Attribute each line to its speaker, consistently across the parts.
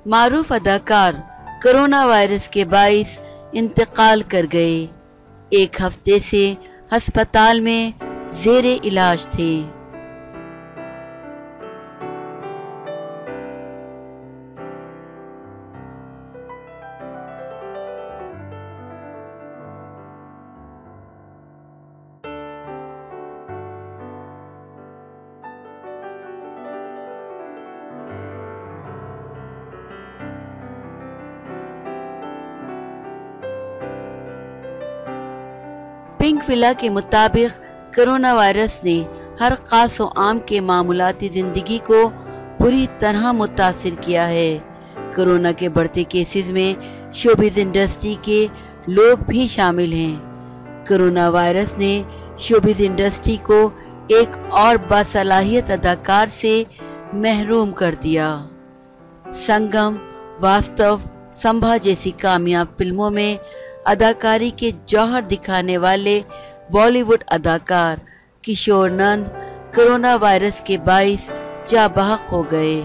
Speaker 1: मारूफ अदाकार corona virus के बाइस इंतकाल कर गए। एक हफ्ते से अस्पताल में ज़ेरे इलाज थे। पिंकविला के मुताबिक कोरोना वायरस ने हर खास व आम के मामूलाती ज़िंदगी को बुरी तरह मुतासिर किया है। कोरोना के बढ़ते केसेस में शोबिज़ इंडस्ट्री के लोग भी शामिल हैं। कोरोना वायरस ने शोबिज़ इंडस्ट्री को एक और बासलाहियत अदाकार से महरूम कर दिया। संगम, वास्तव, संभा जैसी कामयाब फिल्मों में अदाकारी के जौहर दिखाने वाले बॉलीवुड अदाकार किशोर नंद कोरोना वायरस के बाइस जाबहक हो गए।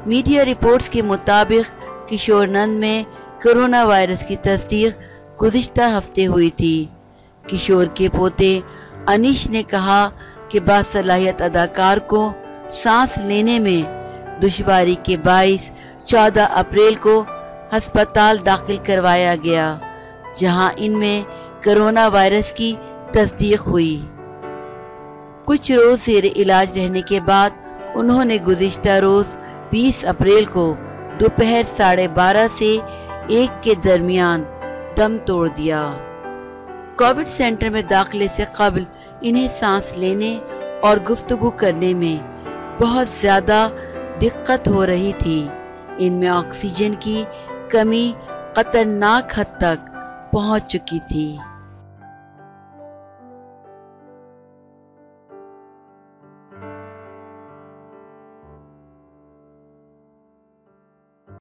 Speaker 1: मीडिया रिपोर्ट्स के मुताबिक किशोर नंद में कोरोना वायरस की तस्दीक गुज़िश्ता हफ्ते हुई थी। किशोर के पोते अनीश ने कहा कि बासलाहियत अदाकार को सांस लेने में दुश्वारी के बाइस 14 अप्रैल को अस्पताल दाखिल करवाया गया, जहां इनमें कोरोना वायरस की तस्दीक हुई। कुछ रोज़ ज़ेरे इलाज रहने के बाद उन्होंने गुज़िश्ता रोज़ 20 अप्रैल को दोपहर 12:30 से 1 के दरमियान दम तोड़ दिया। कोविड सेंटर में दाखिले से कबल इन्हें सांस लेने और गुफ्तगू करने में बहुत ज़्यादा दिक्कत हो रही थी। इनमें ऑक्सीजन की कमी खतरनाक हद तक पहुंच चुकी थी।